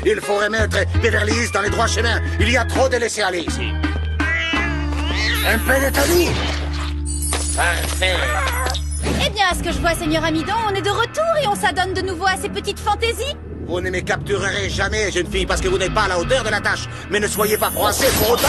Il faut remettre Beverly Hills dans les droits chemins. Il y a trop de laisser-aller ici. Un peu de tonique. Parfait. Eh bien, à ce que je vois, Seigneur Amidon, on est de retour et on s'adonne de nouveau à ces petites fantaisies. Vous ne me capturerez jamais, jeune fille, parce que vous n'êtes pas à la hauteur de la tâche. Mais ne soyez pas froissés pour autant.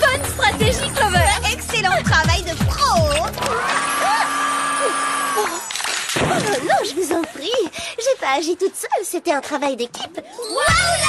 Bonne stratégie, Clover. Excellent travail de pro. Non, je vous en prie. J'ai pas agi toute seule, c'était un travail d'équipe. Waouh là là!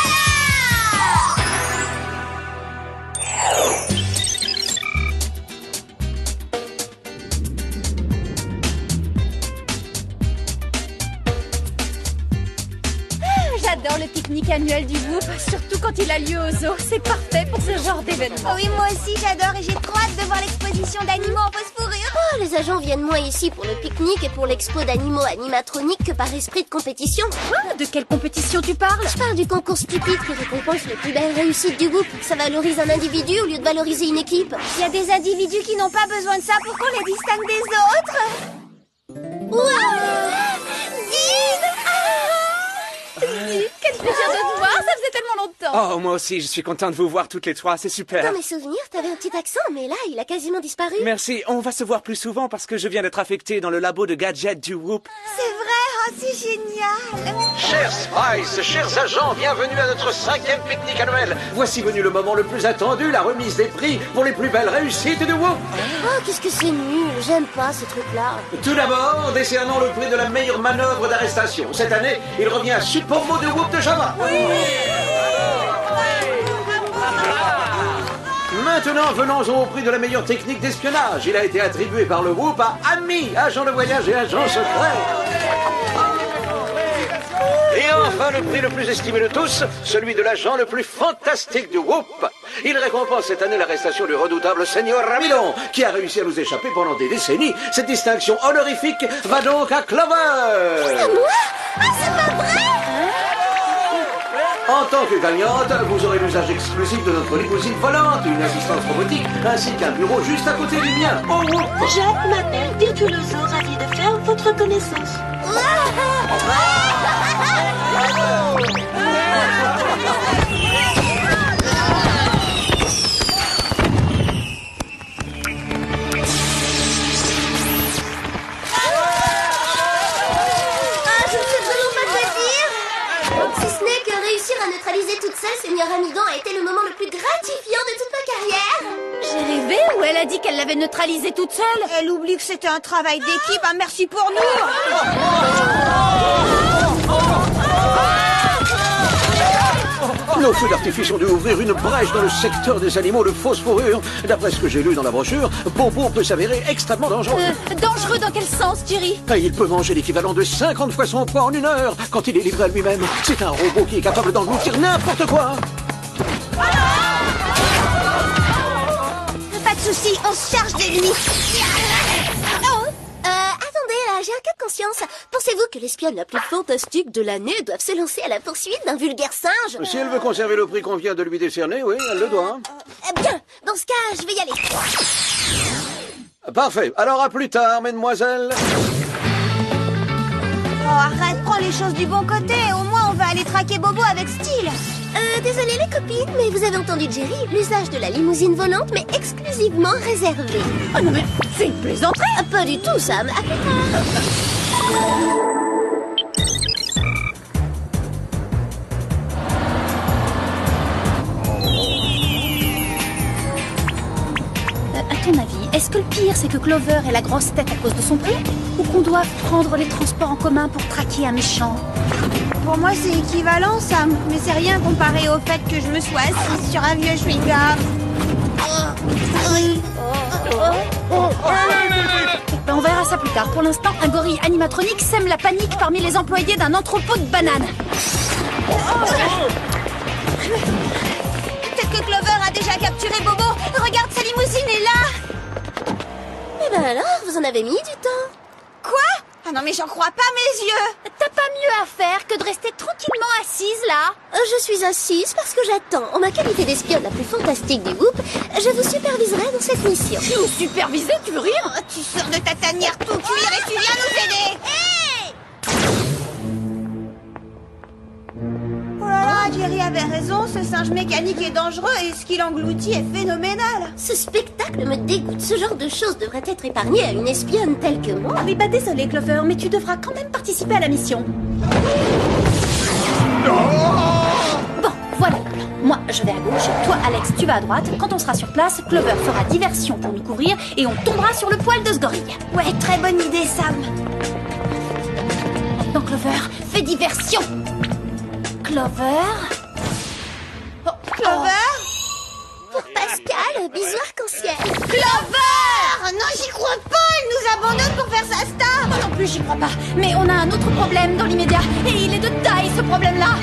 J'adore le pique-nique annuel du Whoop, surtout quand il a lieu au zoo. C'est parfait pour ce genre d'événement. Oui, moi aussi j'adore et j'ai trop hâte de voir l'exposition d'animaux en phosphorure. Oh, les agents viennent moins ici pour le pique-nique et pour l'expo d'animaux animatroniques que par esprit de compétition. Quoi? De quelle compétition tu parles? Je parle du concours stupide qui récompense les plus belles réussites du Whoop. Ça valorise un individu au lieu de valoriser une équipe. Il y a des individus qui n'ont pas besoin de ça pour qu'on les distingue des autres. Wow! Quel plaisir de te voir, ça faisait tellement longtemps. Oh, moi aussi, je suis content de vous voir toutes les trois, c'est super. Dans mes souvenirs, t'avais un petit accent, mais là, il a quasiment disparu. Merci, on va se voir plus souvent parce que je viens d'être affecté dans le labo de gadgets du Whoop. C'est vrai, oh, c'est génial. Chers Spice, chers agents, bienvenue à notre 5e pique-nique annuel. Voici venu le moment le plus attendu, la remise des prix pour les plus belles réussites du Whoop. Oh, qu'est-ce que c'est nul, j'aime pas ces trucs-là. Tout d'abord, décernons le prix de la meilleure manœuvre d'arrestation. Cette année, il revient à Supermo de Whoop de Java. Maintenant, venons au prix de la meilleure technique d'espionnage. Il a été attribué par le Whoop à Ami, agent de voyage et agent secret. Et enfin, le prix le plus estimé de tous, celui de l'agent le plus fantastique du Whoop. Il récompense cette année l'arrestation du redoutable Seigneur Ramilon, qui a réussi à nous échapper pendant des décennies. Cette distinction honorifique va donc à Clover. À moi? Ah, c'est pas vrai? En tant que gagnante, vous aurez l'usage exclusif de notre limousine volante, une assistance robotique, ainsi qu'un bureau juste à côté du mien. Oh, Whoop. Jacques m'appelle Virtuoso, ravi de faire votre connaissance. À neutraliser toute seule, Seigneur Amidon a été le moment le plus gratifiant de toute ma carrière. J'ai rêvé ou elle a dit qu'elle l'avait neutralisée toute seule? Elle oublie que c'était un travail d'équipe, un merci pour nous. Nos feux d'artifice ont dû ouvrir une brèche dans le secteur des animaux de phosphorure. D'après ce que j'ai lu dans la brochure, Bobo peut s'avérer extrêmement dangereux. Dangereux dans quel sens, Jerry? Il peut manger l'équivalent de 50 fois son poids en 1 heure quand il est livré à lui-même. C'est un robot qui est capable d'engloutir n'importe quoi. Pas de soucis, on se charge de lui. Attendez, là, j'ai un cas de conscience. Pensez-vous que l'espionne la plus fantastique de l'année doive se lancer à la poursuite d'un vulgaire singe? Si elle veut conserver le prix qu'on vient de lui décerner, oui, elle le doit. Bien, dans ce cas, je vais y aller. Parfait. Alors à plus tard, mesdemoiselles. Oh, arrête, prends les choses du bon côté. Au moins, on va aller traquer Bobo avec style. Désolée les copines, mais vous avez entendu Jerry, l'usage de la limousine volante m'est exclusivement réservé. Oh non mais, c'est une plaisanterie. Pas du tout, Sam. À plus tard. À ton avis, est-ce que le pire c'est que Clover ait la grosse tête à cause de son prix? Ou qu'on doive prendre les transports en commun pour traquer un méchant? Pour moi, c'est équivalent, Sam. Mais c'est rien comparé au fait que je me sois assise sur un vieux chewing-gum. Ben, on verra ça plus tard. Pour l'instant, un gorille animatronique sème la panique parmi les employés d'un entrepôt de bananes. Peut-être que Clover a déjà capturé Bobo. Regarde, sa limousine est là. Eh ben alors, vous en avez mis du temps. Quoi? Ah non, mais j'en crois pas mes yeux. T'as pas mieux à faire que de rester tranquillement assise là? je suis assise parce que j'attends. En ma qualité d'espionne la plus fantastique du groupe, je vous superviserai dans cette mission. Nous superviser, tu veux rire? Oh, tu sors de ta tanière tout cuir et tu viens nous aider. Hey! Oh là là, Jerry avait raison, ce singe mécanique est dangereux et ce qu'il engloutit est phénoménal. Ce spectacle me dégoûte. Ce genre de choses devrait être épargné à une espionne telle que moi. Oui, bah désolé, Clover, mais tu devras quand même participer à la mission. Bon, voilà le plan. Moi, je vais à gauche, toi, Alex, tu vas à droite. Quand on sera sur place, Clover fera diversion pour nous couvrir et on tombera sur le poil de ce gorille. Ouais, très bonne idée, Sam. Maintenant, Clover, fais diversion. Clover. Oh, Clover? Pour Pascal, bisous arc-en-ciel. Clover! Non, j'y crois pas, elle nous abandonne pour faire sa star. moi non plus, j'y crois pas. Mais on a un autre problème dans l'immédiat. Et il est de taille, ce problème-là.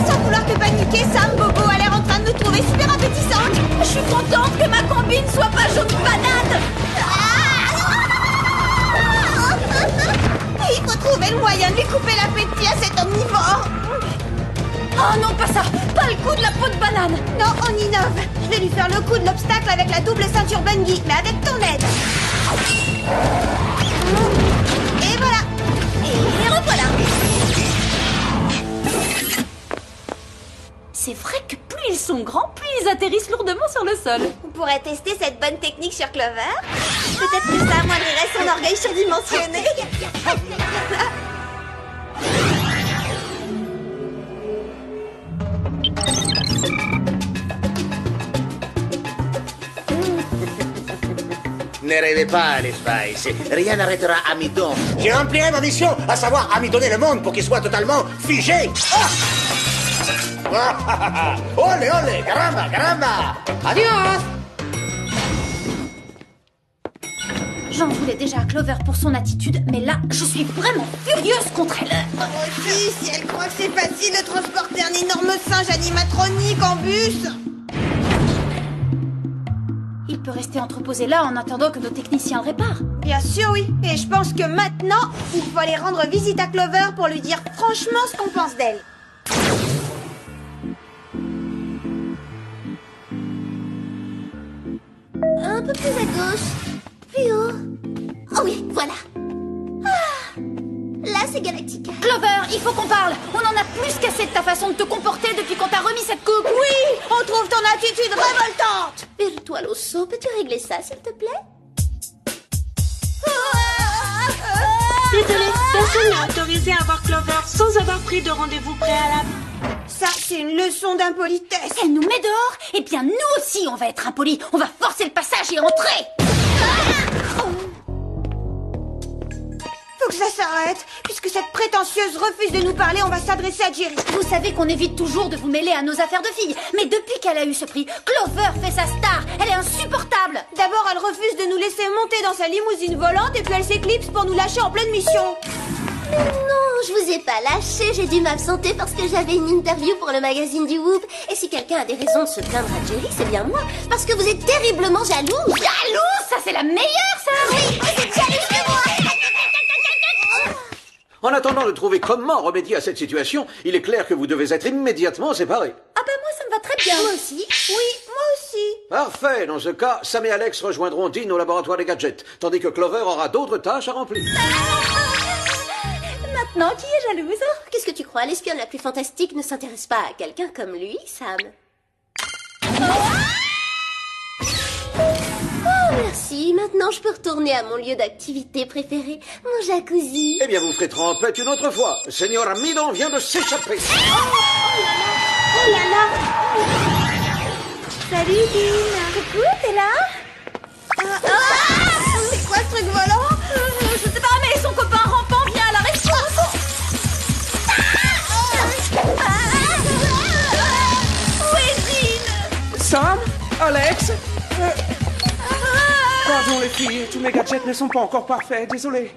Sans vouloir te paniquer, Sam, Bobo a l'air en train de nous trouver super appétissante. Je suis contente que ma combine soit pas jaune banane. Il faut trouver le moyen de lui couper l'appétit à cet omnivore. Oh non, pas ça. Pas le coup de la peau de banane. Non, on innove. Je vais lui faire le coup de l'obstacle avec la double ceinture Bungie, mais avec ton aide. Et voilà. Et revoilà. C'est vrai que plus ils sont grands, plus ils atterrissent lourdement sur le sol. On pourrait tester cette bonne technique sur Clover. Peut-être que ça amoindrirait son orgueil surdimensionné. Ne rêvez pas, les Spice. Rien n'arrêtera Amidon. J'ai rempli ma mission, à savoir amidonner le monde pour qu'il soit totalement figé. Ah! Olé, olé, caramba, caramba. Adios. J'en voulais déjà à Clover pour son attitude, mais là, je suis vraiment furieuse contre elle. Moi aussi, si elle croit que c'est facile de transporter un énorme singe animatronique en bus. Il peut rester entreposé là en attendant que nos techniciens le réparent. Bien sûr, oui. Et je pense que maintenant, il faut aller rendre visite à Clover pour lui dire franchement ce qu'on pense d'elle. Un peu plus à gauche. Plus haut. Oh oui, voilà. Ah, là, c'est Galactica. Clover, il faut qu'on parle. On en a plus qu'assez de ta façon de te comporter depuis qu'on t'a remis cette coupe. Oui, on trouve ton attitude révoltante. Virtual Osso, peux-tu régler ça, s'il te plaît? Désolé, personne n'est autorisé à voir Clover sans avoir pris de rendez-vous préalable. Ça, c'est une leçon d'impolitesse. Elle nous met dehors, et bien nous aussi on va être impolis. On va forcer le passage et entrer. Faut que ça s'arrête. Puisque cette prétentieuse refuse de nous parler, on va s'adresser à Jerry. Vous savez qu'on évite toujours de vous mêler à nos affaires de filles. Mais depuis qu'elle a eu ce prix, Clover fait sa star. Elle est insupportable. D'abord, elle refuse de nous laisser monter dans sa limousine volante et puis elle s'éclipse pour nous lâcher en pleine mission. Non, je vous ai pas lâché. J'ai dû m'absenter parce que j'avais une interview pour le magazine du Whoop. Et si quelqu'un a des raisons de se plaindre à Jerry, c'est bien moi. Parce que vous êtes terriblement jaloux. Jalouse, ça c'est la meilleure, ça. Oui, vous êtes jaloux de moi. En attendant de trouver comment remédier à cette situation, il est clair que vous devez être immédiatement séparés. Ah ben moi ça me va très bien. Moi aussi. Oui, moi aussi. Parfait, dans ce cas, Sam et Alex rejoindront Dean au laboratoire des gadgets, tandis que Clover aura d'autres tâches à remplir. Maintenant, qui est jalouse? Qu'est-ce que tu crois? L'espionne la plus fantastique ne s'intéresse pas à quelqu'un comme lui, Sam. Oh, merci. Maintenant, je peux retourner à mon lieu d'activité préféré, mon jacuzzi. Eh bien, vous ferez trempette une autre fois. Seigneur Amidon vient de s'échapper. Oh là là. Salut, Dean. Coucou, t'es là? C'est quoi ce truc volant? Je sais pas, mais son copain rampant vient à la rescousse. Où est Dean? Sam? Alex? Pardon les filles, tous mes gadgets ne sont pas encore parfaits, désolé.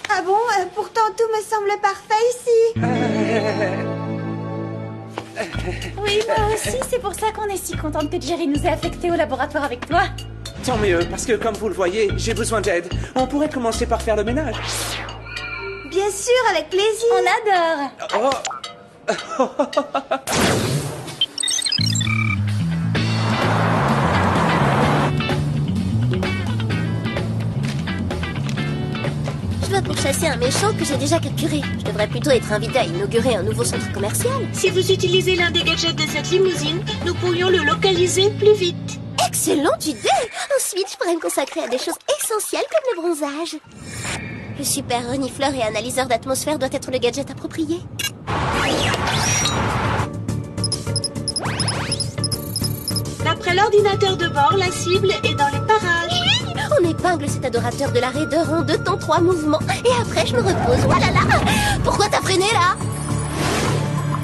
Ah bon? Pourtant, tout me semble parfait ici. Oui, moi aussi, c'est pour ça qu'on est si contente que Jerry nous ait affectés au laboratoire avec toi. Tant mieux, parce que comme vous le voyez, j'ai besoin d'aide. On pourrait commencer par faire le ménage. Bien sûr, avec plaisir. On adore. Oh. Je dois pourchasser un méchant que j'ai déjà capturé. Je devrais plutôt être invité à inaugurer un nouveau centre commercial. Si vous utilisez l'un des gadgets de cette limousine, nous pourrions le localiser plus vite. Excellente idée! Ensuite, je pourrais me consacrer à des choses essentielles comme le bronzage. Le super renifleur et analyseur d'atmosphère doit être le gadget approprié. D'après l'ordinateur de bord, la cible est dans les parages. On épingle cet adorateur de la raideur en 2 temps 3 mouvements. Et après, je me repose. Voilà là! Pourquoi t'as freiné là?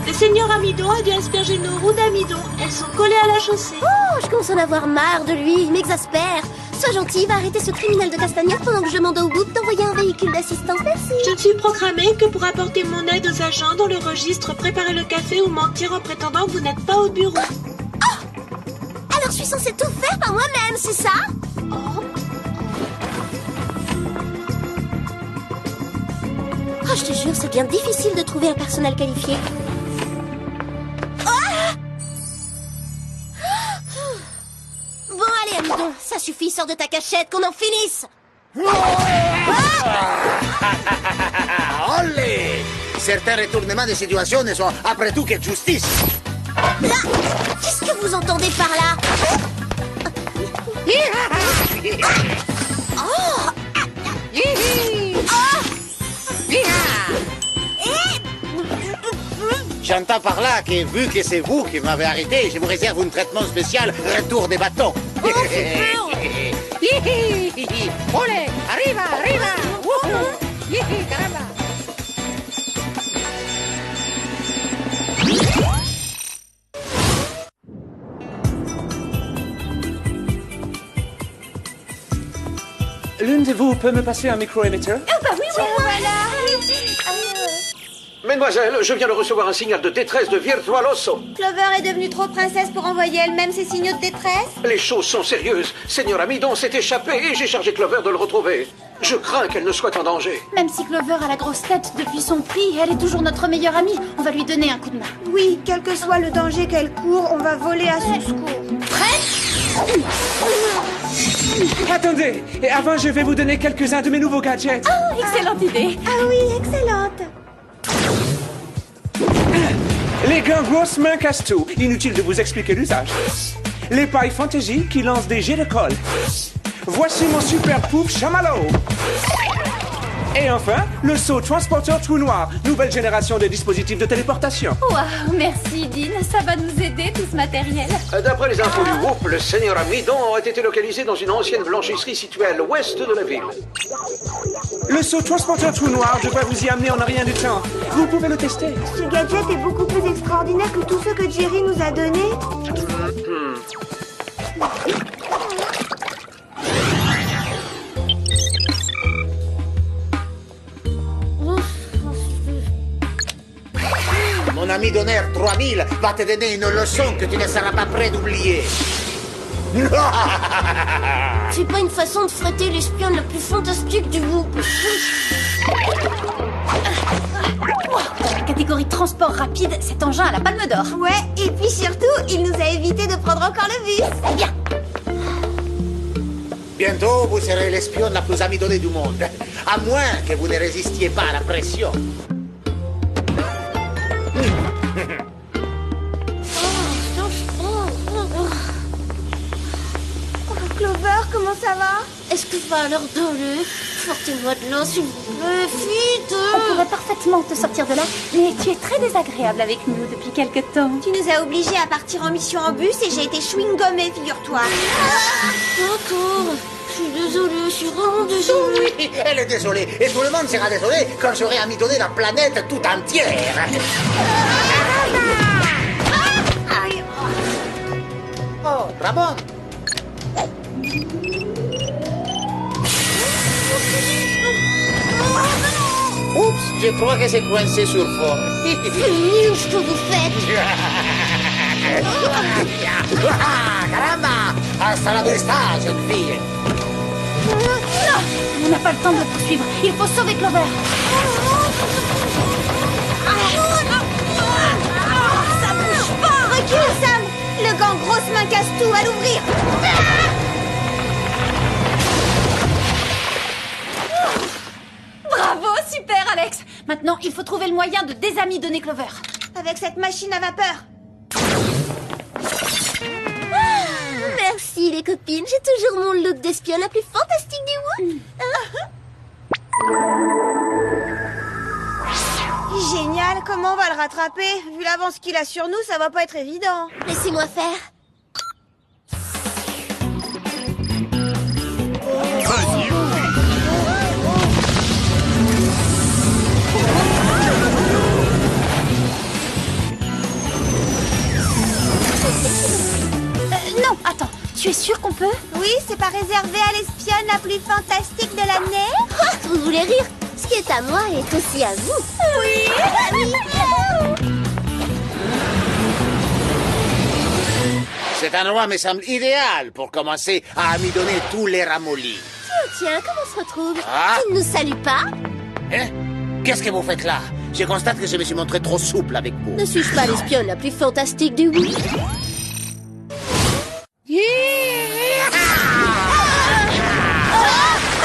Le seigneur Amidon a dû asperger nos roues d'amidon. Elles sont collées à la chaussée. Oh, je commence à en avoir marre de lui. Il m'exaspère. Sois gentil, va arrêter ce criminel de castagnette pendant que je demande au groupe d'envoyer un véhicule d'assistance. Merci. Je ne suis programmée que pour apporter mon aide aux agents dans le registre, préparer le café ou mentir en prétendant que vous n'êtes pas au bureau. Alors, je suis censée tout faire par moi-même, c'est ça? Oh, je te jure, ça devient difficile de trouver un personnel qualifié. Bon, allez, amidon, ça suffit, sors de ta cachette, qu'on en finisse. Olé! Certains retournements de situation ne sont après tout que justice. Là, qu'est-ce que vous entendez par là? J'entends par là que, vu que c'est vous qui m'avez arrêté, je vous réserve un traitement spécial retour des bâtons. Olé, arriba, arriba. Caramba. L'une de vous peut me passer un micro-émetteur? Ah bah oui, voilà. Mesdemoiselles, je viens de recevoir un signal de détresse de Virtualoso. Clover est devenue trop princesse pour envoyer elle-même ses signaux de détresse. Les choses sont sérieuses. Seigneur Amidon s'est échappé et j'ai chargé Clover de le retrouver. Je crains qu'elle ne soit en danger. Même si Clover a la grosse tête depuis son prix, elle est toujours notre meilleure amie. On va lui donner un coup de main. Oui, quel que soit le danger qu'elle court, on va voler à son secours. Attendez, et avant je vais vous donner quelques-uns de mes nouveaux gadgets. Oh, excellente idée. Ah oui, excellente. Les gants grosses mains cassent tout. Inutile de vous expliquer l'usage. Les pailles Fantasy qui lancent des jets de colle. Voici mon super pouf chamallow. Et enfin, le seau transporteur trou noir. Nouvelle génération de dispositifs de téléportation. Waouh, merci Dean. Ça va nous aider tout ce matériel. D'après les infos du groupe, le Seigneur Amidon aurait été localisé dans une ancienne blanchisserie située à l'ouest de la ville. Le seau transporteur trou noir devrait vous y amener en rien du temps. Vous pouvez le tester. Ce gadget est beaucoup plus extraordinaire que tous ceux que Jerry nous a donnés. Mon ami d'honneur 3000 va te donner une leçon que tu ne seras pas prêt d'oublier. C'est pas une façon de frotter l'espion le plus fantastique du groupe. Dans la catégorie transport rapide, cet engin a la palme d'or. Ouais, et puis surtout, il nous a évité de prendre encore le bus. C'est bien. Bientôt, vous serez l'espion la plus amidonnée du monde. À moins que vous ne résistiez pas à la pression. Clover, comment ça va? Est-ce que va leur donner? Sortez-moi de là, s'il vous plaît, vite! On pourrait parfaitement te sortir de là, mais tu es très désagréable avec nous depuis quelque temps. Tu nous as obligés à partir en mission en bus et j'ai été chewing-gommée, figure-toi. D'accord, je suis désolée, je suis vraiment désolée. Oui, elle est désolée. Et tout le monde sera désolé quand j'aurai amidonné la planète tout entière. Oh, Ramon. Oups, je crois que c'est coincé sur fond. C'est nul ce que vous faites. Caramba! Hasta la vista, jeune fille. Non, on n'a pas le temps de le poursuivre. Il faut sauver Clover. Ça bouge pas. Recule, Sam. Le gant grosse main casse-tout à l'ouvrir. Bravo, super Alex. Maintenant, il faut trouver le moyen de désamidonner Clover. Avec cette machine à vapeur. Merci les copines, j'ai toujours mon look d'espionne la plus fantastique du Whoop. Génial, comment on va le rattraper? Vu l'avance qu'il a sur nous, ça va pas être évident. Laissez-moi faire. Non, attends, tu es sûr qu'on peut? Oui, c'est pas réservé à l'espionne la plus fantastique de l'année? Ah, vous voulez rire? Ce qui est à moi est aussi à vous. Oui. Cet endroit me semble idéal pour commencer à amidonner tous les ramollis. Tiens, comment on se retrouve? Ah. Tu ne nous salues pas? Hein? Qu'est-ce que vous faites là? Je constate que je me suis montré trop souple avec vous. Ne suis-je pas l'espionne la plus fantastique du Whoop?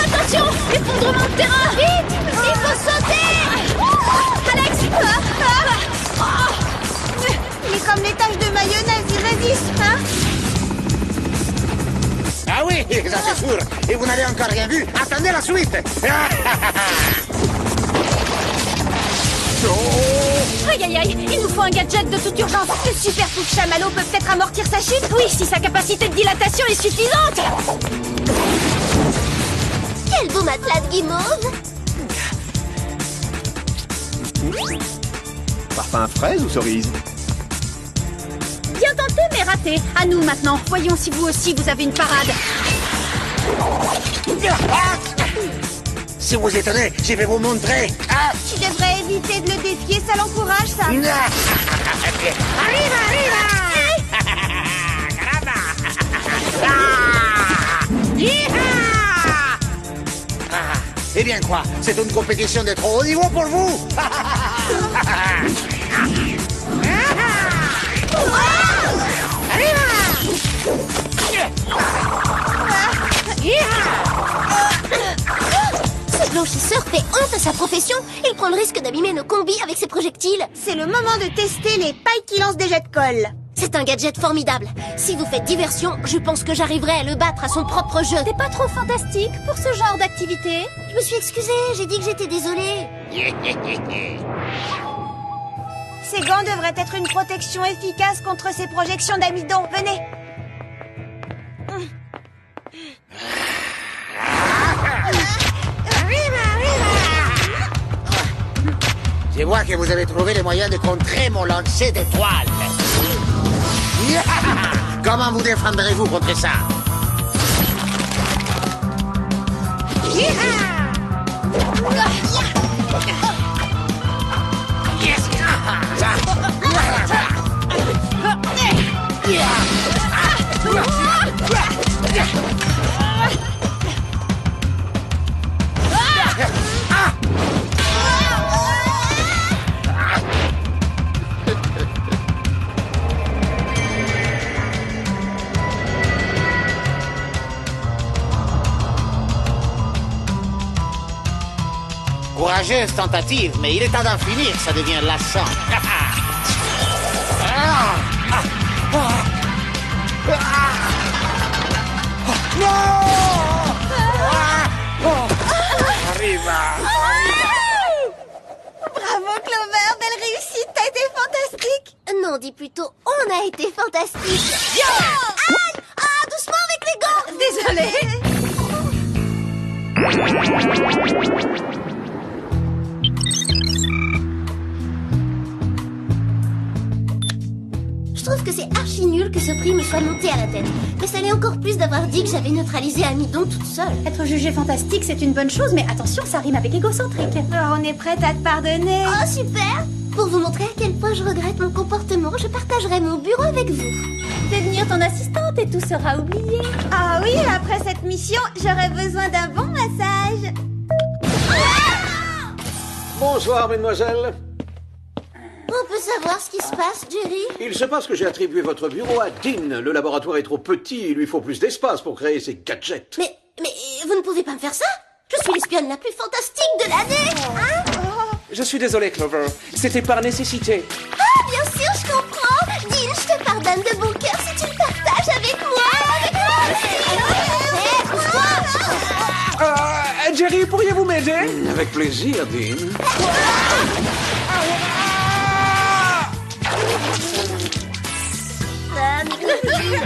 Attention, effondrement de terrain, vite! Il faut sauter! Alex! Il est comme les taches de mayonnaise, il résiste, hein? Ah oui, ça c'est sûr. Et vous n'avez encore rien vu. Attendez la suite. Aïe aïe aïe, il nous faut un gadget de toute urgence. Le super pouf chamallow peut peut-être amortir sa chute? Oui, si sa capacité de dilatation est suffisante. Quel beau matelas de guimauve! Parfum fraise ou cerise? Bien tenté, mais raté. À nous maintenant. Voyons si vous aussi vous avez une parade. Si vous étonnez, je vais vous montrer. Ah. Tu devrais éviter de le défier, ça l'encourage, ça. Arriba, arriba! Caramba. Eh bien quoi? C'est une compétition de trop haut niveau pour vous. Ce blanchisseur fait honte à sa profession. Il prend le risque d'abîmer nos combis avec ses projectiles. C'est le moment de tester les pailles qui lancent des jets de colle. C'est un gadget formidable. Si vous faites diversion, je pense que j'arriverai à le battre à son propre jeu. T'es pas trop fantastique pour ce genre d'activité? Je me suis excusée, j'ai dit que j'étais désolée. Ces gants devraient être une protection efficace contre ces projections d'amidon. Venez. Je vois que vous avez trouvé les moyens de contrer mon lancer d'étoiles. Comment vous défendrez-vous contre ça? Courageuse tentative, mais il est temps d'en finir, ça devient lassant. Bravo, Clover, belle réussite, t'as été fantastique. Non, dis plutôt, on a été fantastique. Aïe! Ah, doucement avec les gants. Désolée. Je trouve que c'est archi nul que ce prix me soit monté à la tête. Mais ça l'est encore plus d'avoir dit que j'avais neutralisé Amidon toute seule. Être jugé fantastique, c'est une bonne chose, mais attention, ça rime avec égocentrique. Alors, on est prête à te pardonner. Oh, super! Pour vous montrer à quel point je regrette mon comportement, je partagerai mon bureau avec vous. Devenir ton assistante et tout sera oublié. Ah oui, après cette mission, j'aurais besoin d'un bon massage. Bon, Bonsoir, mesdemoiselles. On peut savoir ce qui se passe, Jerry? Il se passe que j'ai attribué votre bureau à Dean. Le laboratoire est trop petit, il lui faut plus d'espace pour créer ses gadgets. Mais vous ne pouvez pas me faire ça? Je suis l'espionne la plus fantastique de l'année, hein? Je suis désolé, Clover. C'était par nécessité. Ah, bien sûr, je comprends. Dean, je te pardonne de bon cœur si tu le partages avec moi. Jerry, pourriez-vous m'aider? Avec plaisir, Dean. Ah, mes copines.